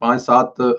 5-7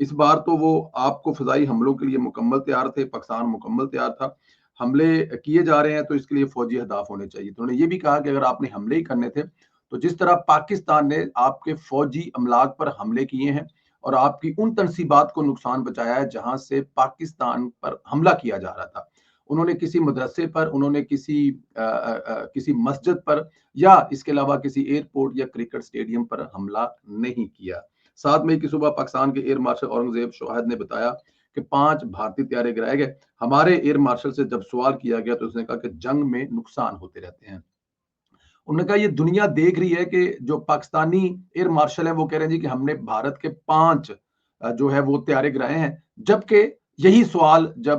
اس بار تو وہ آپ کو فضائی حملوں کے لیے مکمل تیار تھے، پاکستان مکمل تیار تھا، حملے کیے جا رہے ہیں تو اس کے لیے فوجی اہداف ہونے چاہیے. تو انہوں نے یہ بھی کہا کہ اگر آپ نے حملے ہی کرنے تھے تو جس طرح پاکستان نے آپ کے فوجی املاک پر حملے کیے ہیں اور آپ کی ان تنصیبات کو نقصان بچایا ہے جہاں سے پاکستان پر حملہ کیا جا رہا تھا. انہوں نے کسی مدرسے پر، انہوں نے کسی مسجد پر یا اس کے علاوہ کسی ایئرپورٹ یا کرکٹ سٹیڈیم پر حملہ نہیں کیا. 7 مئی کی صبح پاکستان کے ایئر مارشل اورنگزیب شواہد نے بتایا کہ 5 بھارتی طیارے گرائے گئے. ہمارے ایئر مارشل سے جب سوال کیا گیا تو اس نے کہا کہ جنگ میں نقصان ہوتے رہتے ہیں. انہوں نے کہا یہ دنیا دیکھ رہی ہے کہ جو پاکستانی ایئر مارشل ہیں وہ کہہ رہے ہیں جی کہ ہم نے بھارت کے 5 جو ہے وہ طیارے گرائے ہیں، جبکہ یہی سوال جب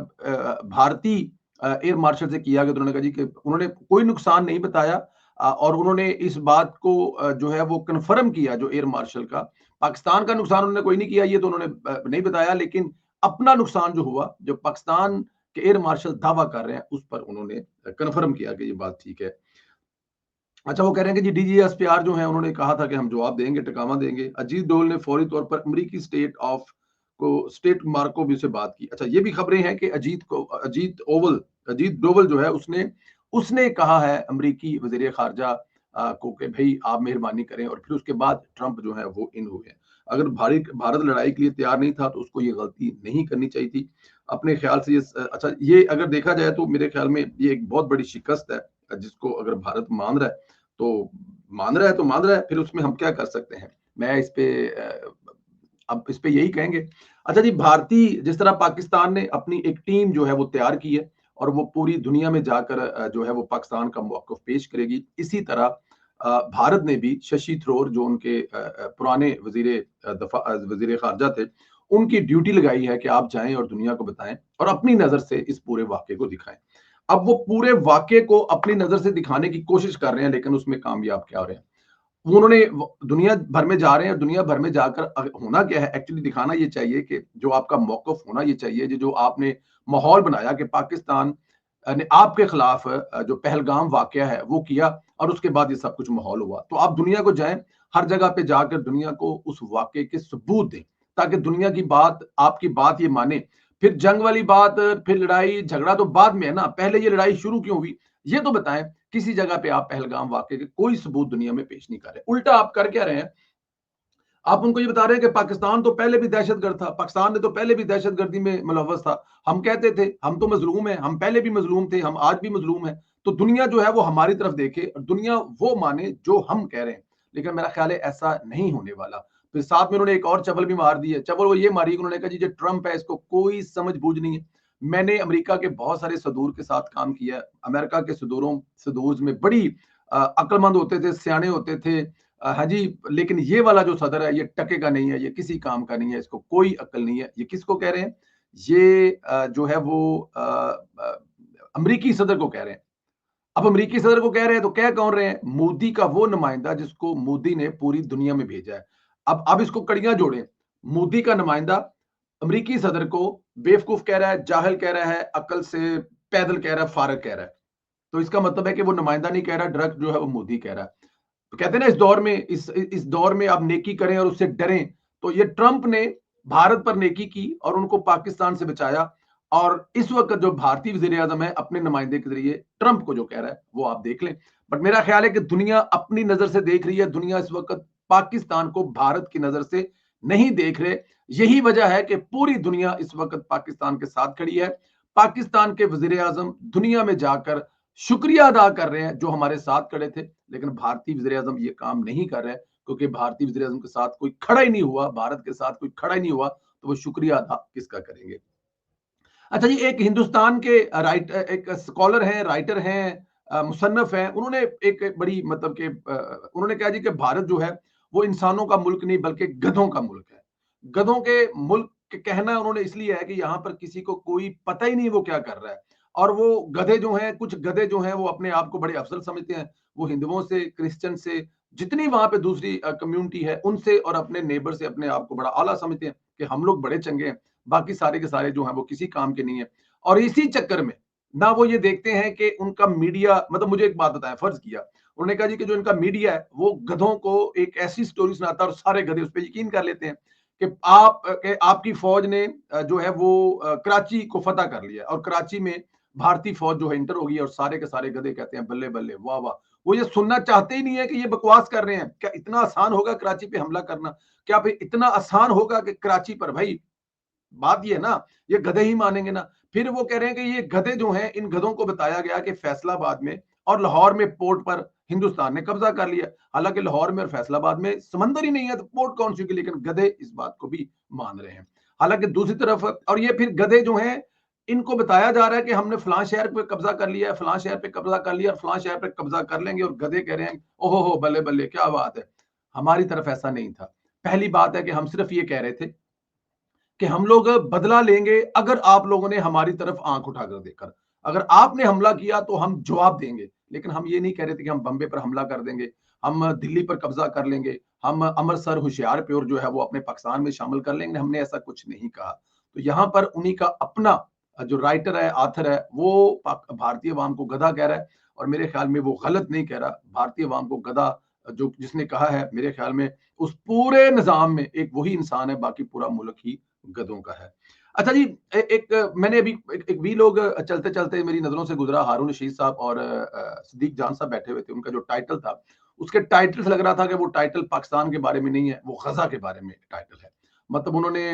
بھارتی ایئر مارشل سے کیا گیا تو انہوں نے کہا جی کہ انہوں نے کوئی نقصان نہیں بتایا اور انہوں نے اس بات کو جو ہے وہ کنفرم کیا جو ایئر مارشل کا پاکستان کا نقصان انہوں نے کوئی نہیں کیا، یہ تو انہوں نے نہیں بتایا، لیکن اپنا نقصان جو ہوا جو پاکستان کے ایئر مارشل دعویٰ کر رہے ہیں اس پر انہوں نے کنفرم کیا کہ یہ بات ٹھیک ہے. اچھا وہ کہہ رہے ہیں کہ جی D G S P R جو ہیں انہوں نے کہا تھا کہ ہم جواب دیں گے، ٹکاوا دیں گے. اجیت ڈول نے فوری طور پر امریکی اسٹیٹ مارکو بھی سے بات کی. اچھا یہ بھی خبریں ہیں کہ اجیت ڈوول جو ہے اس نے کہا ہے امریکی وزیر خارجہ کو کہ بھئی آپ مہربانی کریں، اور پھر اس کے بعد ٹرمپ جو ہے وہ ان ہوئے ہیں. اگر بھارت لڑائی کے لیے تیار نہیں تھا تو اس کو یہ غلطی نہیں کرنی چاہیے تھی. اپنے خیال سے اچھا یہ اگر دیکھا جائے تو میرے خیال میں یہ ایک بہت بڑی شکست ہے جس کو اگر بھارت مان رہا ہے تو مان رہا ہے پھر اس میں ہم کیا کر سکتے ہیں. میں اب اس پہ یہی کہیں گے. اچھا جی بھارتی جس طرح پاکستان نے اپنی ایک ٹیم جو ہے وہ تیار کی ہے اور وہ پوری دنیا میں جا کر جو ہے وہ پاکستان کا موقف پیش کرے گی، اسی طرح بھارت نے بھی ششی تھرور جو ان کے پرانے وزیر خارجہ تھے ان کی ڈیوٹی لگائی ہے کہ آپ جائیں اور دنیا کو بتائیں اور اپنی نظر سے اس پورے واقعے کو دکھائیں. اب وہ پورے واقعے کو اپنی نظر سے دکھانے کی کوشش کر رہے ہیں لیکن اس میں کامیاب کیا ہو رہے ہیں. انہوں نے دنیا بھر میں جا رہے ہیں، دنیا بھر میں جا کر ہونا کیا ہے ایکچولی دکھانا یہ چاہیے کہ جو آپ کا موقف ہونا یہ چاہیے جو آپ نے ماحول بنایا کہ پاکستان نے آپ کے خلاف جو پہلگام واقعہ ہے وہ کیا اور اس کے بعد یہ سب کچھ ماحول ہوا. تو آپ دنیا کو جائیں، ہر جگہ پہ جا کر دنیا کو اس واقعے کے ثبوت دیں تاکہ دنیا کی بات آپ کی بات یہ مانے. پھر جنگ والی بات، پھر لڑائی جھگڑا تو بعد میں ہے نا، پہلے یہ لڑائی شروع کیوں ہوئی یہ تو بتائیں. کسی جگہ پہ آپ پہلگام واقعے کے کوئی ثبوت دنیا میں پیش نہیں کر رہے، الٹا آپ کر کیا رہے ہیں، آپ ان کو یہ بتا رہے ہیں کہ پاکستان تو پہلے بھی دہشت گرد تھا، پاکستان نے تو پہلے بھی دہشت گردی میں ملوث تھا. ہم کہتے تھے ہم تو مظلوم ہیں، ہم پہلے بھی مظلوم تھے، ہم آج بھی مظلوم ہیں. تو دنیا جو ہے وہ ہماری طرف دیکھے اور دنیا وہ مانے جو ہم کہہ رہے ہیں. لیکن میرا خیال ہے ایسا نہیں ہونے والا. پھر ساتھ میں انہوں نے ایک اور چبل بھی مار دی ہے. چبل وہ یہ ماری کہ انہوں نے کہا جی جو ٹرمپ ہے اس کو کوئی سمجھ بوجھ نہیں ہے. میں نے امریکہ کے بہت سارے صدور کے ساتھ کام کیا ہے. امریکہ کے صدور میں بڑی عقل مند ہوتے تھے، سیانے ہوتے تھے، ہاں جی، لیکن یہ والا جو صدر ہے یہ ٹکے کا نہیں ہے، یہ کسی کام کا نہیں ہے، اس کو کوئی عقل نہیں ہے. یہ کس کو کہہ رہے ہیں؟ یہ جو ہے وہ امریکی صدر کو کہہ رہے ہیں. اب امریکی صدر کو کہہ رہے ہیں تو کہہ کون رہے ہیں؟ مودی کا وہ نمائندہ جس کو مودی نے پوری دنیا میں بھیجا ہے. اب اس کو کڑیاں جوڑیں. مودی کا نمائندہ امریکی صدر کو بیوقوف کہہ رہا ہے، جاہل کہہ رہا ہے، عقل سے پیدل کہہ رہا ہے، فارغ کہہ رہا ہے. تو اس کا مطلب ہے کہ وہ نمائندہ نہیں کہہ رہا، ڈائریکٹ جو ہے وہ مودی کہہ رہا ہے. تو کہتے ہیں نا اس دور میں آپ نیکی کریں اور اس سے ڈریں. تو یہ ٹرمپ نے بھارت پر نیکی کی اور ان کو پاکستان سے بچایا، اور اس وقت جو بھارتی وزیر اعظم ہے اپنے نمائندے کے ذریعے ٹرمپ کو جو کہہ رہا ہے وہ آپ دیکھ لیں. بٹ میرا خیال ہے کہ دنیا اپنی نظر سے دیکھ رہی ہے، دنیا اس وقت پاکستان کو بھارت کی نظر سے نہیں دیکھ رہے. یہی وجہ ہے کہ پوری دنیا اس وقت پاکستان کے ساتھ کھڑی ہے. پاکستان کے وزیر اعظم دنیا میں جا کر شکریہ ادا کر رہے ہیں جو ہمارے ساتھ کھڑے تھے، لیکن بھارتی وزیر اعظم یہ کام نہیں کر رہے کیونکہ بھارتی وزیر اعظم کے ساتھ کوئی کھڑا ہی نہیں ہوا، بھارت کے ساتھ کوئی کھڑا ہی نہیں ہوا تو وہ شکریہ ادا کس کا کریں گے. اچھا جی ایک ہندوستان کے ایک اسکالر ہیں، رائٹر ہیں، مصنف ہیں، انہوں نے ایک بڑی مطلب کہ انہوں نے کہا جی کہ بھارت جو ہے وہ انسانوں کا ملک نہیں بلکہ گدھوں کا ملک ہے. گدھوں کے ملک کے کہنا انہوں نے اس لیے ہے کہ یہاں پر کسی کو کوئی پتہ ہی نہیں وہ کیا کر رہا ہے. اور وہ گدھے جو ہیں، کچھ گدھے جو ہیں وہ اپنے آپ کو بڑے افضل سمجھتے ہیں. وہ ہندوؤں سے، کرسچن سے، جتنی وہاں پہ دوسری کمیونٹی ہے ان سے اور اپنے نیبر سے اپنے آپ کو بڑا اعلیٰ سمجھتے ہیں کہ ہم لوگ بڑے چنگے ہیں، باقی سارے کے سارے جو ہیں وہ کسی کام کے نہیں ہیں. اور اسی چکر میں نہ وہ یہ دیکھتے ہیں کہ ان کا میڈیا، مطلب مجھے ایک بات بتایا، فرض کیا انہوں نے کہا جی کہ جو ان کا میڈیا ہے وہ گدھوں کو ایک ایسی سٹوری سناتا ہے اور سارے گدھے اس پہ یقین کر لیتے ہیں. کہ آپ کی فوج نے جو ہے وہ کراچی کو فتح کر لیا اور کراچی میں بھارتی فوج جو ہے انٹر ہو گئی اور سارے کے سارے گدھے کہتے ہیں بلے بلے واہ واہ. وہ یہ سننا چاہتے ہی نہیں ہے کہ یہ بکواس کر رہے ہیں. کیا اتنا آسان ہوگا کراچی پہ حملہ کرنا؟ کیا پھر اتنا آسان ہوگا کہ کراچی پر بھائی بات یہ نا یہ گدھے ہی مانیں گے نا. پھر وہ کہہ رہے ہیں کہ یہ گدھے جو ہیں ان گدھوں کو بتایا گیا کہ فیصلہ آباد میں اور لاہور میں پورٹ پر ہندوستان نے قبضہ کر لیا. حالانکہ لاہور میں اور فیصلہ آباد میں سمندر ہی نہیں ہے تو پورٹ کون سی کی, لیکن گدھے اس بات کو بھی مان رہے ہیں. حالانکہ دوسری طرف اور یہ پھر گدھے جو ہیں ان کو بتایا جا رہا ہے کہ ہم نے فلاں شہر پہ قبضہ کر لیا ہے, فلاں شہر پہ قبضہ کر لیا اور فلاں شہر پہ قبضہ کر لیں گے, اور گدھے کہہ رہے ہیں اوہو ہو بلے بلے کیا بات ہے. ہماری طرف ایسا نہیں تھا. پہلی بات ہے کہ ہم صرف یہ کہہ رہے تھے کہ ہم لوگ بدلہ لیں گے اگر آپ لوگوں نے ہماری طرف آنکھ اٹھا کر دیکھ کر, اگر آپ نے حملہ کیا تو ہم جواب دیں گے. لیکن ہم یہ نہیں کہہ رہے تھے کہ ہم بمبے پر حملہ کر دیں گے, ہم دلی پر قبضہ کر لیں گے, ہم امرتسر ہوشیار پیور جو ہے وہ اپنے پاکستان میں شامل کر لیں گے. ہم نے ایسا کچھ نہیں کہا. تو یہاں پر انہی کا اپنا جو رائٹر ہے, آتھر ہے, وہ بھارتی عوام کو گدھا کہہ رہا ہے, اور میرے خیال میں وہ غلط نہیں کہہ رہا. بھارتی عوام کو گدھا جو جس نے کہا ہے میرے خیال میں اس پورے نظام میں ایک وہی انسان ہے, باقی پورا ملک ہی گدھوں کا ہے. اچھا جی, ایک میں نے ابھی ایک بھی لوگ چلتے چلتے میری نظروں سے گزرا, ہارون رشید صاحب اور صدیق جان صاحب بیٹھے ہوئے تھے. ان کا جو ٹائٹل تھا اس کے ٹائٹل سے لگ رہا تھا کہ وہ ٹائٹل پاکستان کے بارے میں نہیں ہے, وہ غزہ کے بارے میں ٹائٹل ہے. مطلب انہوں نے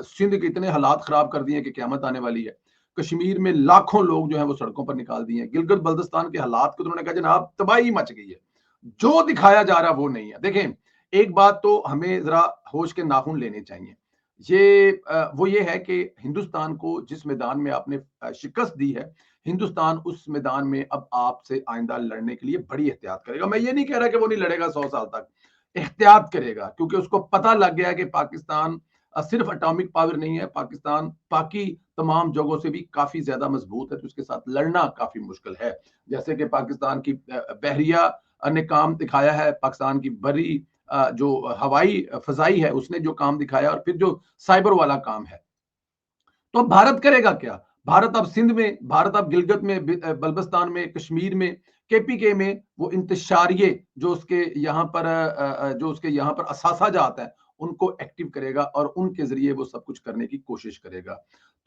سندھ کے اتنے حالات خراب کر دیے کہ قیامت آنے والی ہے. کشمیر میں لاکھوں لوگ جو ہیں وہ سڑکوں پر نکال دیے ہیں. گلگت بلتستان کے حالات کو انہوں نے کہا جناب تباہی مچ گئی ہے, جو دکھایا جا رہا وہ نہیں ہے. دیکھیں ایک بات تو ہمیں ذرا ہوش کے ناخن لینے چاہیے, وہ یہ ہے کہ ہندوستان کو جس میدان میں آپ نے شکست دی ہے, ہندوستان اس میدان میں اب آپ سے آئندہ لڑنے کے لیے بڑی احتیاط کرے گا. میں یہ نہیں کہہ رہا کہ وہ نہیں لڑے گا 100 سال تک, احتیاط کرے گا, کیونکہ اس کو پتہ لگ گیا کہ پاکستان صرف اٹامک پاور نہیں ہے, پاکستان باقی تمام جگہوں سے بھی کافی زیادہ مضبوط ہے, تو اس کے ساتھ لڑنا کافی مشکل ہے. جیسے کہ پاکستان کی بحریہ نے کام دکھایا ہے, پاکستان کی بری جو ہوائی فضائی ہے اس نے جو کام دکھایا, اور پھر جو سائبر والا کام ہے. تو اب بھارت کرے گا کیا؟ بھارت اب سندھ میں, بھارت اب گلگت میں, بلبستان میں, کشمیر میں, کے پی کے میں وہ انتشاریے جو اس کے یہاں پر اثاثہ جات ہیں ان کو ایکٹیو کرے گا, اور ان کے ذریعے وہ سب کچھ کرنے کی کوشش کرے گا.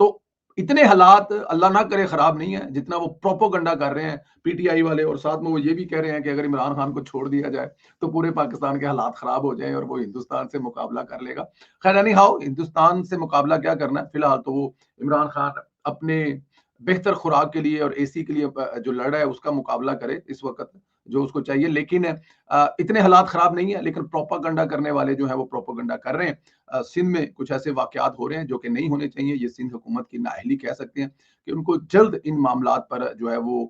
تو اتنے حالات اللہ نہ کرے خراب نہیں ہے جتنا وہ پروپوگنڈا کر رہے ہیں پی ٹی آئی والے, اور ساتھ میں وہ یہ بھی کہہ رہے ہیں کہ اگر عمران خان کو چھوڑ دیا جائے تو پورے پاکستان کے حالات خراب ہو جائیں اور وہ ہندوستان سے مقابلہ کر لے گا. خیر نہیں ہاؤ, ہندوستان سے مقابلہ کیا کرنا ہے, فی الحال تو وہ عمران خان اپنے بہتر خوراک کے لیے اور اے سی کے لیے جو لڑ رہا ہے اس کا مقابلہ کرے اس وقت جو اس کو چاہیے. لیکن اتنے حالات خراب نہیں ہیں, لیکن پروپاگنڈا کرنے والے جو ہیں وہ پروپاگنڈا کر رہے ہیں. سندھ میں کچھ ایسے واقعات ہو رہے ہیں جو کہ نہیں ہونے چاہیے. یہ سندھ حکومت کی نااہلی کہہ سکتے ہیں کہ ان کو جلد ان معاملات پر جو ہے وہ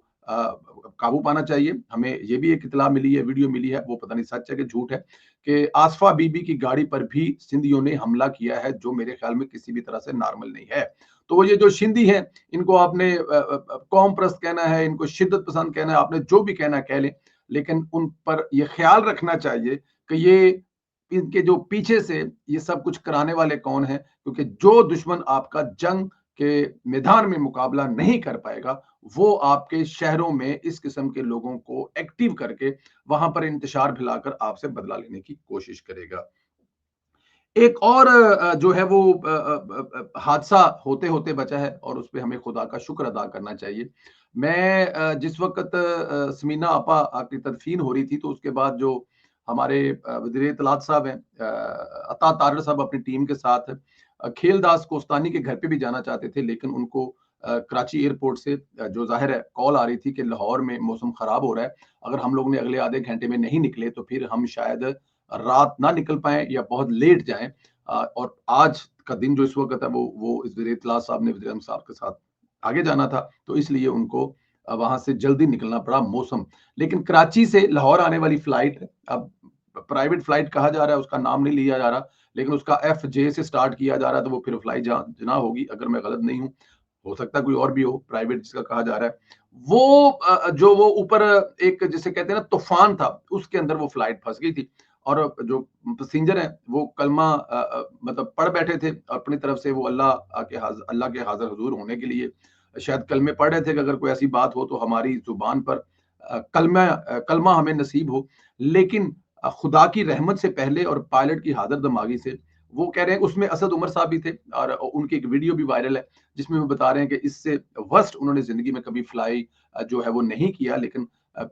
قابو پانا چاہیے. ہمیں یہ بھی ایک اطلاع ملی ہے, ویڈیو ملی ہے, وہ پتہ نہیں سچ ہے کہ جھوٹ ہے, کہ آصفہ بی بی کی گاڑی پر بھی سندھیوں نے حملہ کیا ہے, جو میرے خیال میں کسی بھی طرح سے نارمل نہیں ہے. تو وہ یہ جو سندھی ہیں ان کو آپ نے قوم پرست کہنا ہے, ان کو شدت پسند کہنا ہے, آپ نے جو بھی کہنا ہے کہہ لیں, لیکن ان پر یہ خیال رکھنا چاہیے کہ یہ ان کے جو پیچھے سے یہ سب کچھ کرانے والے کون ہیں, کیونکہ جو دشمن آپ کا جنگ کے میدان میں مقابلہ نہیں کر پائے گا وہ آپ کے شہروں میں اس قسم کے لوگوں کو ایکٹیو کر کے وہاں پر انتشار پھیلا کر آپ سے بدلہ لینے کی کوشش کرے گا. ایک اور جو ہے وہ حادثہ ہوتے ہوتے بچا ہے, اور اس پہ ہمیں خدا کا شکر ادا کرنا چاہیے. میں جس وقت سمینا آپا کی تدفین ہو رہی تھی تو اس کے بعد جو ہمارے وزیر اطلاعات صاحب ہیں عطا طارڑ صاحب اپنی ٹیم کے ساتھ کھیل داس کوستانی کے گھر پہ بھی جانا چاہتے تھے, لیکن ان کو کراچی ایئرپورٹ سے جو ظاہر ہے کال آ رہی تھی کہ لاہور میں موسم خراب ہو رہا ہے, اگر ہم لوگ نے اگلے آدھے گھنٹے میں نہیں نکلے تو پھر ہم شاید رات نہ نکل پائیں یا بہت لیٹ جائیں. اور آج کا دن جو اس وقت ہے وہ وزیر اطلاعات صاحب نے وزیر اعظم صاحب کے ساتھ آگے جانا تھا, تو اس لیے ان کو وہاں سے جلدی نکلنا پڑا موسم. لیکن کراچی سے لاہور آنے والی فلائٹ, اب پرائیویٹ فلائٹ کہا جا رہا ہے, اس کا نام نہیں لیا جا رہا, لیکن اس کا ایف جے سے سٹارٹ کیا جا رہا ہے, تو وہ پھر فلائی جنا ہوگی اگر میں غلط نہیں ہوں, ہو سکتا ہے کوئی اور بھی ہو پرائیویٹ جس کا کہا جا رہا ہے. وہ اوپر ایک جسے کہتے ہیں نا طوفان تھا, اس کے اندر وہ فلائٹ پھنس گئی تھی, اور جو پیسنجر ہیں وہ کلمہ مطلب پڑھ بیٹھے تھے اپنی طرف سے, وہ اللہ کے حاضر حضور ہونے کے لیے شاید کلمے پڑھ رہے تھے کہ اگر کوئی ایسی بات ہو تو ہماری زبان پر کلمہ ہمیں نصیب ہو. لیکن خدا کی رحمت سے پہلے اور پائلٹ کی حاضر دماغی سے وہ کہہ رہے ہیں اس میں اسد عمر صاحب بھی تھے اور ان کی ایک ویڈیو بھی وائرل ہے جس میں وہ بتا رہے ہیں کہ اس سے ورسٹ انہوں نے زندگی میں کبھی فلائی جو ہے وہ نہیں کیا، لیکن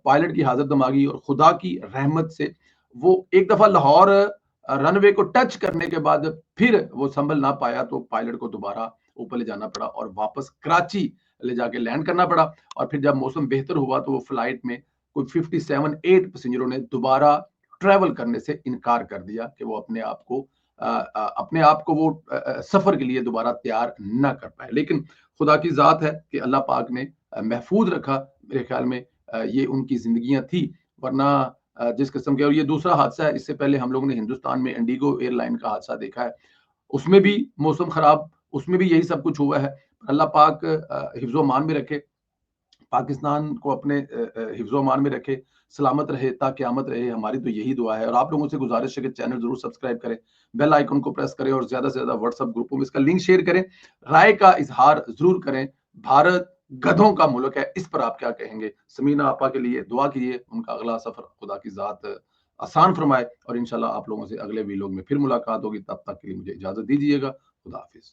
پائلٹ کی حاضر دماغی اور خدا کی رحمت سے وہ ایک دفعہ لاہور رن وے کو ٹچ کرنے کے بعد پھر وہ سنبھل نہ پایا تو پائلٹ کو دوبارہ اوپر لے جانا پڑا اور واپس کراچی لے جا کے لینڈ کرنا پڑا، اور پھر جب موسم بہتر ہوا تو وہ فلائٹ میں کوئی 57-8 پیسنجروں نے دوبارہ ٹریول کرنے سے انکار کر دیا کہ وہ اپنے آپ کو وہ سفر کے لیے دوبارہ تیار نہ کر پائے۔ لیکن خدا کی ذات ہے کہ اللہ پاک نے محفوظ رکھا، میرے خیال میں یہ ان کی زندگیاں تھی، ورنہ جس قسم کے، اور یہ دوسرا حادثہ ہے، اس سے پہلے ہم لوگوں نے ہندوستان میں انڈیگو ایئر لائن کا حادثہ دیکھا ہے، اس میں بھی موسم خراب، اس میں بھی یہی سب کچھ ہوا ہے۔ اللہ پاک حفظ و امان میں رکھے، پاکستان کو اپنے حفظ و امان میں رکھے، سلامت رہے تا قیامت رہے، ہماری تو یہی دعا ہے۔ اور آپ لوگوں سے گزارش ہے کہ چینل ضرور سبسکرائب کریں، بیل آئیکن کو پریس کریں اور زیادہ سے زیادہ واٹس ایپ گروپوں میں اس کا لنک شیئر کریں، رائے کا اظہار ضرور کریں۔ بھارت گدھوں کا ملک ہے، اس پر آپ کیا کہیں گے؟ سمینہ آپا کے لیے دعا کیجیے، ان کا اگلا سفر خدا کی ذات آسان فرمائے، اور انشاءاللہ آپ لوگوں سے اگلے ویلوگ میں پھر ملاقات ہوگی، تب تک کے لیے مجھے اجازت دیجیے گا۔ خدا حافظ۔